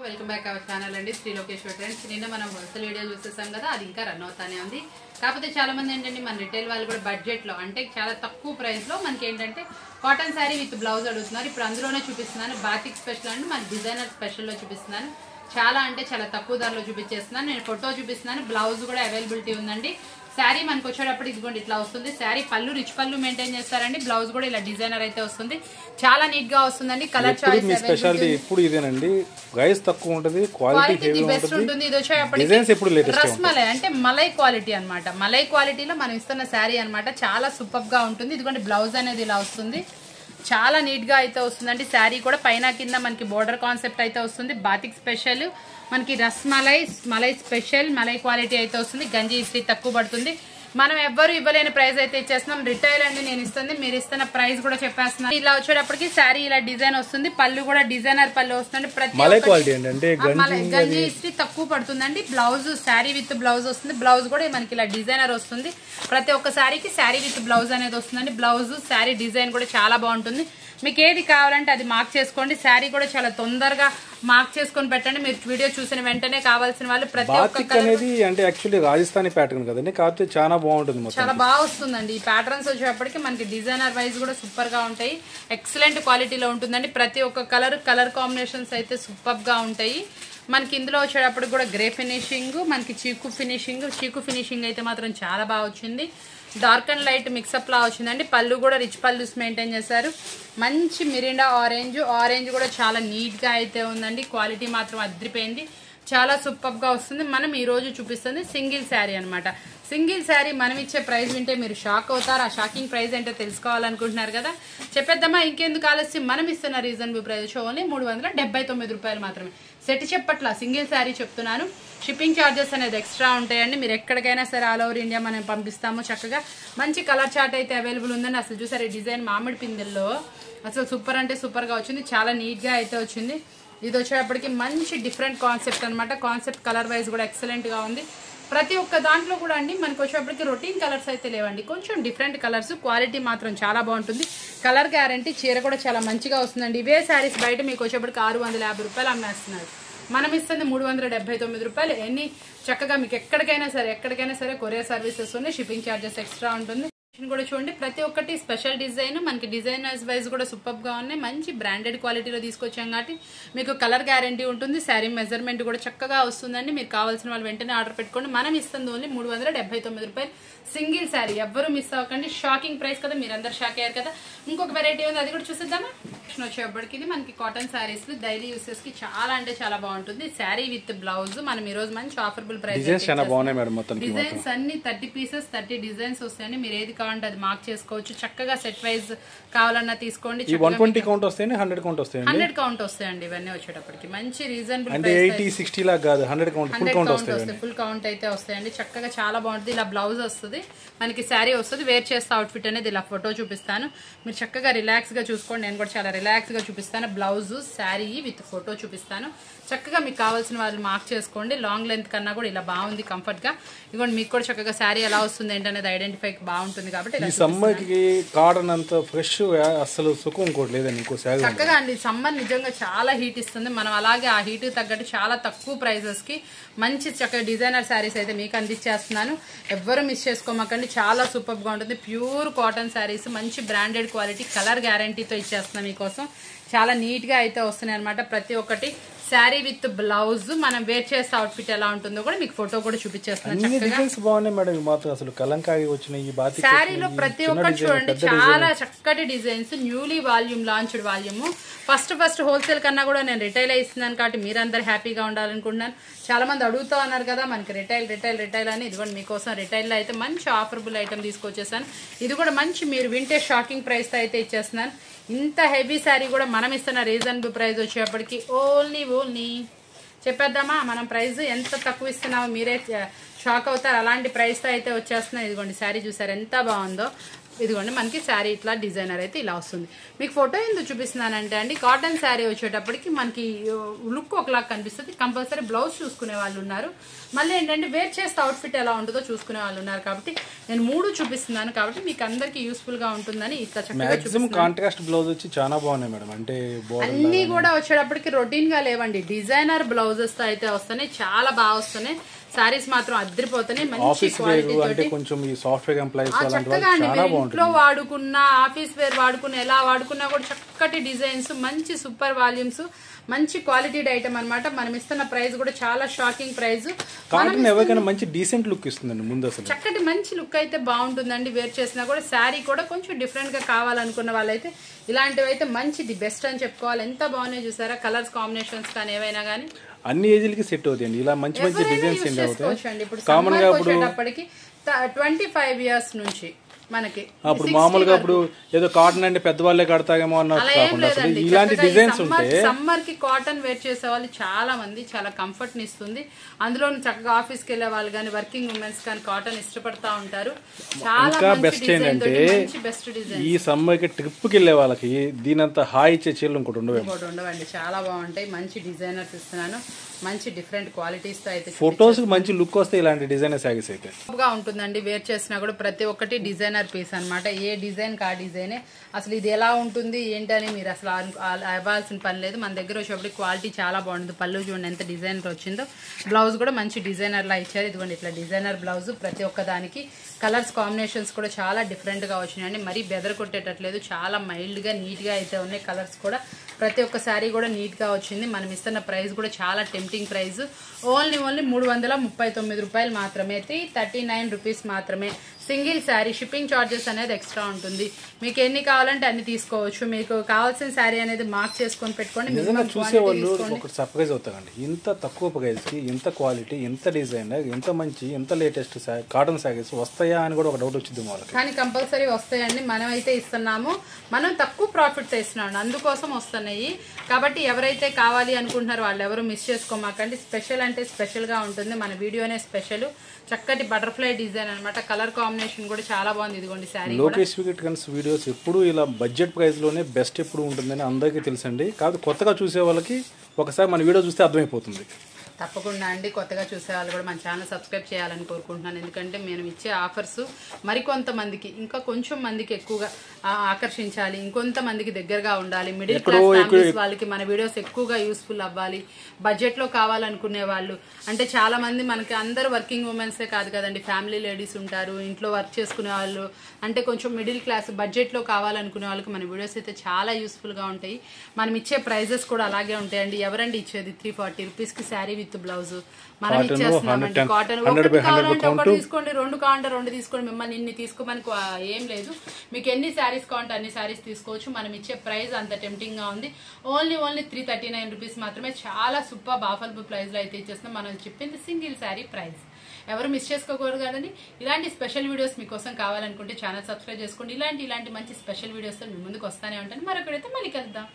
Welcome back our channel అండి Shri Lokeshwar trends. నిన్న మనం హోల్సేల్ వీడియో చూసేసాం కదా, అది ఇంకా రన్ అవుతానే ఉంది. కాకపోతే చాలా మంది ఏంటంటే మన రిటైల్ వాళ్ళు కూడా బడ్జెట్ లో అంటే చాలా తక్కువ ప్రైస్ లో మనకి ఏంటంటే కాటన్ శారీ విత్ బ్లౌజ్ అడుగుతున్నారు. ఇప్పుడు అందులోనే చూపిస్తున్నాను. బాతిక్ స్పెషల్ అండి, మన డిజైనర్ స్పెషల్ లో చూపిస్తున్నాను. చాలా అంటే చాలా తక్కువ ధరలో చూపించేస్తున్నాను. నేను ఫోటో చూపిస్తున్నాను, బ్లౌజ్ కూడా అవైలబిలిటీ ఉందండి. శారీ మనకు వచ్చేటప్పుడు ఇదిగోండి ఇట్లా వస్తుంది. శారీ పళ్ళు రిచ్ పళ్ళు మెయింటైన్ చేస్తారండి. బ్లౌజ్ కూడా ఇలా డిజైనర్ అయితే వస్తుంది. చాలా నీట్ గా వస్తుందండి. కలర్ చాయిస్ స్పెషాలిటీ ఇప్పుడు ఇదేనండి. ప్రైస్ తక్కువ ఉంటుంది, క్వాలిటీ బెస్ట్ ఉంటుంది. ఇది వచ్చేటప్పుడు రస్మలై అంటే మలై క్వాలిటీ అన్నమాట. మలై క్వాలిటీలో మనం ఇస్తున్న శారీ అన్నమాట. చాలా సూపర్ గా ఉంటుంది. ఇదిగోండి బ్లౌజ్ అనేది ఇలా వస్తుంది. చాలా నీట్ గా అయితే వస్తుందండి. శారీ కూడా పైన కింద మనకి బోర్డర్ కాన్సెప్ట్ అయితే వస్తుంది. బాతిక్ స్పెషల్ మనకి రస్మలై మలై స్పెషల్ మలై క్వాలిటీ అయితే వస్తుంది. గంజి ఇస్త్రీ తక్కువ పడుతుంది. మనం ఎవ్వరు ఇవ్వలేని ప్రైస్ అయితే ఇచ్చేస్తున్నాం. రిటైల్ అండి నేను ఇస్తుంది, మీరు ఇస్తున్న ప్రైస్ కూడా చెప్పేస్తున్నాను. ఇలా వచ్చేటప్పటికి శారీ ఇలా డిజైన్ వస్తుంది. పళ్ళు కూడా డిజైనర్ పళ్ళు వస్తుంది. గంజి ఇస్త్రీ తక్కువ పడుతుందండి. బ్లౌజ్ శారీ విత్ బ్లౌజ్ వస్తుంది. బ్లౌజ్ కూడా మనకి ఇలా డిజైనర్ వస్తుంది. ప్రతి ఒక్క శారీకి శారీ విత్ బ్లౌజ్ అనేది వస్తుందండి. బ్లౌజ్ శారీ డిజైన్ కూడా చాలా బాగుంటుంది. మీకు ఏది కావాలంటే అది మార్క్ చేసుకోండి. శారీ కూడా చాలా తొందరగా మార్క్ చేసుకొని పెట్టండి. మీరు వీడియో చూసిన వెంటనే కావాల్సిన వాళ్ళు ప్రతి ఒక్క అనేది అంటే యాక్చువల్లీ రాజస్థానీ ప్యాటర్న్ కదండి, కాకపోతే చాలా బాగుంటుంది. చాలా బాగా వస్తుందండి. ఈ ప్యాటర్న్స్ వచ్చేటప్పటికి మనకి డిజైనర్ వైజ్ కూడా సూపర్ గా ఉంటాయి. ఎక్సలెంట్ క్వాలిటీలో ఉంటుందండి. ప్రతి ఒక్క కలర్ కాంబినేషన్స్ అయితే సూపర్ గా ఉంటాయి. మనకి ఇందులో వచ్చేటప్పుడు కూడా గ్రే ఫినిషింగ్, మనకి చీకు ఫినిషింగ్ అయితే మాత్రం చాలా బాగా వచ్చింది. డార్క్ అండ్ లైట్ మిక్సప్ లా వచ్చిందండి. పళ్ళు కూడా రిచ్ పళ్ళు మెయింటైన్ చేశారు. మంచి మిరిండా ఆరెంజ్ కూడా చాలా నీట్ గా అయితే ఉందండి. క్వాలిటీ మాత్రం అదిరిపోయింది. చాలా సూపర్ గా వస్తుంది. మనం ఈ రోజు చూపిస్తుంది సింగిల్ శారీ అనమాట. సింగిల్ శారీ మనం ఇచ్చే ప్రైస్ వింటే మీరు షాక్ అవుతారు. ఆ షాకింగ్ ప్రైస్ ఏంటో తెలుసుకోవాలనుకుంటున్నారు కదా, చెప్పేద్దామా ఇంకెందుకు ఆలస్యం. మనం ఇస్తున్న రీజనబుల్ ప్రైస్ ఓన్లీ 379 రూపాయలు మాత్రమే. సెట్ చెప్పట్లా, సింగిల్ శారీ చెప్తున్నాను. షిప్పింగ్ ఛార్జెస్ అనేది ఎక్స్ట్రా ఉంటాయండి. మీరు ఎక్కడికైనా సరే ఆల్ ఓవర్ ఇండియా మనం పంపిస్తాము. చక్కగా మంచి కలర్ చార్ట్ అయితే అవైలబుల్ ఉందండి. అసలు చూసారు ఈ డిజైన్ మామిడి పిందెల్లో అసలు సూపర్ అంటే సూపర్ గా వచ్చింది. చాలా నీట్ గా అయితే వచ్చింది. ఇది వచ్చేటప్పటికి మంచి డిఫరెంట్ కాన్సెప్ట్ అనమాట. కాన్సెప్ట్ కలర్ వైజ్ కూడా ఎక్సలెంట్ గా ఉంది. ప్రతి ఒక్క దాంట్లో కూడా అండి మనకు వచ్చేటప్పటికి రొటీన్ కలర్స్ అయితే లేవండి, కొంచెం డిఫరెంట్ కలర్స్. క్వాలిటీ మాత్రం చాలా బాగుంటుంది. Colour guarantee. చీర కూడా చాలా మంచిగా వస్తుందండి. ఇవే శారీస్ బయట మీకు వచ్చేప్పటికి 650 రూపాయలు అమ్మేస్తున్నారు. మనం ఇస్తుంది 379 రూపాయలు. ఎన్ని చక్కగా మీకు ఎక్కడికైనా సరే కొరియర్ సర్వీసెస్ ఉన్నాయి. షిప్పింగ్ ఛార్జెస్ ఎక్స్ట్రా ఉంటుంది. కూడా చూడండి ప్రతి ఒక్కటి స్పెషల్ డిజైన్. మనకి డిజైనర్స్ వైజ్ కూడా సూపర్ గా ఉన్నాయి. మంచి బ్రాండెడ్ క్వాలిటీలో తీసుకొచ్చాం కాబట్టి మీకు కలర్ గ్యారంటీ ఉంటుంది. శారీ మెజర్మెంట్ కూడా చక్కగా వస్తుందండి. మీరు కావాల్సిన వాళ్ళు వెంటనే ఆర్డర్ పెట్టుకోండి. మనం ఇస్తుంది ఓన్లీ 379 రూపాయలు సింగిల్ శారీ. ఎవ్వరు మిస్ అవ్వకండి. షాకింగ్ ప్రైస్ కదా, మీరందరూ షాక్ అయ్యారు కదా. ఇంకొక వెరైటీ ఉంది, అది కూడా చూసేద్దామా. వచ్చేప్పటికి ఇది మనకి కాటన్ శారీస్ డైలీ యూసెస్ కి చాలా అంటే చాలా బాగుంటుంది. శారీ విత్ బ్లౌజ్ మనం ఈ రోజు మంచి ఆఫర్బుల్ ప్రైస్. డిజైన్స్ అన్ని 30 పీసెస్ 30 డిజైన్స్ వస్తాయండి. మీరు ఏది కావాలంటే అది మార్క్ చేసుకోవచ్చు. చక్కగా సెట్ వైజ్ కావాలన్నా తీసుకోండి. 120 కౌంట్ వస్తాయండి, 100 కౌంట్ వస్తాయండి. 100 కౌంట్ వస్తాయండి. ఇవన్నీ వచ్చేటప్పటికి మంచి రీజనబుల్ అంటే 80 60 లాగా కాదు, 100 కౌంట్ ఫుల్ కౌంట్ వస్తాయి. ఫుల్ కౌంట్ అయితే వస్తాయండి. చక్కగా చాలా బాగుంటుంది. ఇలా బ్లౌజ్ వస్తుంది, మనకి శారీ వస్తుంది. వేర్ చేస్తే అవుట్ఫిట్ అనేది ఇలా ఫోటో చూపిస్తాను. మీరు చక్కగా రిలాక్స్ గా చూసుకోండి. నేను కూడా చాలా రిలాక్స్ గా చూపిస్తాను. బ్లౌజ్ శారీ విత్ ఫోటో చూపిస్తాను. చక్కగా మీకు కావాల్సిన వాళ్ళు మార్క్ చేసుకోండి. లాంగ్ లెంత్ కన్నా కూడా ఇలా బాగుంది కంఫర్ట్ గా. ఇదిగోండి మీకు కూడా చక్కగా శారీ ఎలా వస్తుంది ఏంటనేది ఐడెంటిఫై బాగుంటుంది కాబట్టి. ఈ సమ్మర్ కి కాటన్ అంత ఫ్రెష్ అసలు సుఖం ఇంకోటి లేదండి. ఇంకో శారీ చక్కగా అండి. సమ్మర్ నిజంగా చాలా హీట్ ఇస్తుంది. మనం అలాగే ఆ హీట్ తగ్గట్టు చాలా తక్కువ ప్రైజెస్ కి మంచి చక్కగా డిజైనర్ శారీస్ అయితే మీకు అందించేస్తున్నాను. ఎవ్వరు మిస్ చేసుకోమాకండి. చాలా సూపర్ గా ఉంటుంది. ప్యూర్ కాటన్ శారీస్, మంచి బ్రాండెడ్ క్వాలిటీ, కలర్ గ్యారంటీతో ఇచ్చేస్తున్నాం మీకోసం. చాలా నీట్ గా అయితే వస్తున్నాయి అనమాట. ప్రతి ఒక్కటి శారీ విత్ బ్లౌజ్ మనం వేర్ చేసే అవుట్ఫిట్ ఎలా ఉంటుందో కూడా మీకు ఫోటో కూడా చూపించేస్తున్నాను. శారీలో ప్రతి ఒక్కటి చూడండి చాలా చక్కటి designs. Newly launched volume. First wholesale కన్నా కూడా నేను రిటైల్ ఇస్తున్నాను కాబట్టి మీరందరూ హ్యాపీగా ఉండాలనుకుంటున్నాను. చాలా మంది అడుగుతూ ఉన్నారు కదా మనకి రిటైల్ అని. ఇదిగోండి మీకోసం రిటైల్ లో అయితే మంచి ఆఫర్బుల్ ఐటమ్ తీసుకొచ్చేసాను. ఇది కూడా మంచి మీరు వింటే షాకింగ్ ప్రైస్ తో అయితే ఇచ్చేస్తున్నాను. ఇంత హెవీ శారీ కూడా మనం ఇస్తున్న రీజనబుల్ ప్రైస్ వచ్చేప్పటికి ఓన్లీ చెప్పేద్దామా. మనం ప్రైస్ ఎంత తక్కువ ఇస్తున్నామో మీరే షాక్ అవుతారు. అలాంటి ప్రైస్ తో అయితే వచ్చేస్తున్నాయి. ఇదిగోండి శారీ చూసారు ఎంత బాగుందో. ఇదిగోండి మనకి శారీ ఇట్లా డిజైనర్ అయితే ఇలా వస్తుంది. మీకు ఫోటో ఎందుకు చూపిస్తున్నానంటే అండి, కాటన్ శారీ వచ్చేటప్పటికి మనకి లుక్ ఒకలాగా కనిపిస్తుంది. కంపల్సరీ బ్లౌజ్ చూసుకునే వాళ్ళు ఉన్నారు, మళ్ళీ ఏంటంటే వేర్ చేస్తే అవుట్ఫిట్ ఎలా ఉంటుందో చూసుకునే వాళ్ళు ఉన్నారు. కాబట్టి నేను 3 చూపిస్తున్నాను, కాబట్టి మీకు అందరికి యూస్ఫుల్ గా ఉంటుందని ఇట్లా మాక్సిమం కాంట్రాస్ట్ బ్లౌజ్ వచ్చి చాలా బాగున్నాయి మేడం. అంటే అన్ని కూడా వచ్చేటప్పటికి రొటీన్ గా లేవండి, డిజైనర్ బ్లౌజెస్ తో అయితే వస్తున్నాయి, చాలా బాగా వస్తున్నాయి. సారీస్ మాత్రం అద్దరిపోతున్నాయి, మంచి క్వాలిటీ తోటి. కొంచెం ఈ సాఫ్ట్వేర్ ఎంప్లాయీస్ చక్కగా అండి మీరు ఇంట్లో వాడుకున్న, ఆఫీస్ వేర్ వాడుకున్న, ఎలా వాడుకున్నా కూడా చక్కటి డిజైన్స్, మంచి సూపర్ వాల్యూమ్స్, మంచి క్వాలిటీ ఐటమ్ అన్నమాట. మనం ఇస్తున్న ప్రైస్ కూడా చాలా షాకింగ్ ప్రైస్. కాటన్ ఎవరికైనా మంచి డీసెంట్ లుక్ ఇస్తుందండి. ముందు అసలు చక్కటి మంచి లుక్ అయితే బాగుంటుందండి. వేర్ చేసినా కూడా శారీ కూడా కొంచెం డిఫరెంట్ గా కావాలనుకున్న వాళ్ళైతే ఇలాంటివి అయితే మంచిది, బెస్ట్ అని చెప్పుకోవాలి. ఎంత బాగున్నాయి చూసారా, కలర్స్ కాంబినేషన్స్ కానీ ఏవైనా కానీ అన్ని ఏజ్లకి సెట్ అవుతాయండి. ఇలా మంచి మంచి డిజైన్స్ ఏంటి అవుతాయి. ఇప్పుడు సమ్మర్ వచ్చేటప్పటికి 25 years నుంచి మనకి అప్పుడు మామూలుగా అప్పుడు ఏదో కాటన్ అంటే పెద్దవాళ్ళే కడతామేమో అన్నట్టు కాకుండా ఇలాంటి డిజైన్స్ ఉంటే సమ్మర్ కి కాటన్ వేర్ చేసే వాళ్ళు చాలా మంది చాలా కంఫర్ట్ ని ఇస్తుంది. అందులో చక్కగా ఆఫీస్ కి వెళ్లే వాళ్ళు కానీ, వర్కింగ్ ఉమెన్స్ కానీ కాటన్ ఇష్టపడతా ఉంటారు. చాలా బెస్ట్ ఏంటంటే బెస్ట్ డిజైన్ ఈ సమ్మర్ కి ట్రిప్ కి వెళ్లే వాళ్ళకి దీనంతా హాయి ఇచ్చే చీరలు ఇంకోటి ఉండవండి. చాలా బాగుంటాయి, మంచి డిజైనర్స్ ఇస్తున్నాను, మంచి డిఫరెంట్ క్వాలిటీస్ తో అయితే. ఫొటోస్ మంచి లుక్ వస్తే ఇలాంటి డిజైనర్ సారీస్ అయితే ఉంటుందండి. వేర్ చేసినా కూడా ప్రతి ఒక్కటి డిజైనర్ పీస్ అన్నమాట. ఏ డిజైన్ కా డిజైనే. అసలు ఇది ఎలా ఉంటుంది ఏంటని మీరు అసలు అవ్వాల్సిన పని లేదు. మన దగ్గర వచ్చేప్పుడు క్వాలిటీ చాలా బాగుంటుంది. పళ్ళు చూడండి ఎంత డిజైనర్ వచ్చిందో. బ్లౌజ్ కూడా మంచి డిజైనర్ లా ఇచ్చారు. ఇదిగోండి ఇట్లా డిజైనర్ బ్లౌజ్. ప్రతి ఒక్క దానికి కలర్స్ కాంబినేషన్స్ కూడా చాలా డిఫరెంట్ గా వచ్చినాయండి. మరీ బెదర్ కొట్టేటట్లేదు, చాలా మైల్డ్ గా నీట్ గా అయితే ఉన్నాయి. కలర్స్ కూడా ప్రతి ఒక్క శారీ కూడా నీట్ గా వచ్చింది. మనం ఇస్తున్న ప్రైస్ కూడా చాలా టెంప్టింగ్ ప్రైస్. ఓన్లీ 339 రూపాయలు మాత్రమే, 39 రూపీస్ మాత్రమే. సింగిల్ శారీ షిప్పింగ్ చార్జెస్ అనేది ఎక్స్ట్రా ఉంటుంది. మీకు ఎన్ని కావాలంటే అన్ని తీసుకోవచ్చు. మీకు కావాల్సిన శారీ అనేది మార్క్ చేసుకొని పెట్టుకోండి. చూసేవాళ్ళు ఒకటి సర్ప్రైజ్ అవుతారండి. ఇంత తక్కువ ప్రైస్ కి ఇంత క్వాలిటీ, ఇంత డిజైన్, ఇంత మంచి, ఇంత లేటెస్ట్ కాటన్ శారీస్ వస్తాయా అని కూడా ఒక డౌట్ వచ్చింది వాళ్ళకి. కానీ కంపల్సరీ వస్తాయండి. మనం అయితే ఇస్తున్నాము, మనం తక్కువ ప్రాఫిట్ తో ఇస్తున్నాం, అందుకోసం వస్తున్నాయి. కాబట్టి ఎవరైతే కావాలి అనుకుంటున్నారో వాళ్ళు ఎవరు మిస్ చేసుకోమాకండి. స్పెషల్ అంటే స్పెషల్ గా ఉంటుంది. మన వీడియోనే స్పెషల్. చక్కటి బటర్ఫ్లై డిజైన్ అన్నమాట. కలర్ కాంబినేషన్ కూడా చాలా బాగుంది. ఇదిగోండి శారీ. లోకేష్ వికెట్స్ వీడియోస్ ఎప్పుడు ఇలా బడ్జెట్ ప్రైస్ లోనే బెస్ట్ ఎప్పుడు ఉంటుందని అందరికీ తెలుసండి. కాదు కొత్తగా చూసే వాళ్ళకి ఒకసారి మన వీడియో చూస్తే అర్థమైపోతుంది. తప్పకుండా అండి, కొత్తగా చూసే వాళ్ళు కూడా మన ఛానల్ సబ్స్క్రైబ్ చేయాలని కోరుకుంటున్నాను. ఎందుకంటే మేము ఇచ్చే ఆఫర్స్ మరికొంతమందికి, ఇంకా కొంచెం మందికి ఎక్కువగా ఆకర్షించాలి, ఇంకొంతమందికి దగ్గరగా ఉండాలి. మిడిల్ క్లాస్ ఫ్యామిలీస్ వాళ్ళకి మన వీడియోస్ ఎక్కువగా యూస్ఫుల్ అవ్వాలి. బడ్జెట్ లో కావాలనుకునే వాళ్ళు అంటే చాలా మంది మనకి అందరూ వర్కింగ్ ఉమెన్సే కాదు కదండి, ఫ్యామిలీ లేడీస్ ఉంటారు, ఇంట్లో వర్క్ చేసుకునే వాళ్ళు, అంటే కొంచెం మిడిల్ క్లాస్ బడ్జెట్ లో కావాలనుకునే వాళ్ళకి మన వీడియోస్ అయితే చాలా యూస్ఫుల్ గా ఉంటాయి. మనం ఇచ్చే ప్రైజెస్ కూడా అలాగే ఉంటాయండి. ఎవరండి ఇచ్చేది 340 రూపీస్ కి శారీ విత్ బ్లౌజ్ మనం ఇచ్చేస్తున్నామండి. కాటన్ ఒకటి కావాలంటే ఒకటి తీసుకోండి, 2 కావాలంటే 2 తీసుకోండి. మిమ్మల్ని ఇన్ని తీసుకోమని ఏం లేదు. మీకు ఎన్ని శారీస్ కావాలంటే అన్ని శారీస్ తీసుకోవచ్చు. మనం ఇచ్చే ప్రైస్ అంత టెంప్టింగ్ గా ఉంది. ఓన్లీ 339 రూపీస్ మాత్రమే. చాలా సూపర్ ఆఫర్బుల్ ప్రైస్ లో అయితే ఇచ్చేస్తున్నాం. మనం చెప్పింది సింగిల్ శారీ ప్రైస్. ఎవరు మిస్ చేసుకోకూడదు కదండి. ఇలాంటి స్పెషల్ వీడియోస్ మీకోసం కావాలనుకుంటే ఛానల్ సబ్స్క్రైబ్ చేసుకోండి. ఇలాంటి మంచి స్పెషల్ వీడియోస్ తో మీ ముందుకు వస్తానే ఉంటాను. మరొకడైతే మళ్ళీ కలుద్దాం.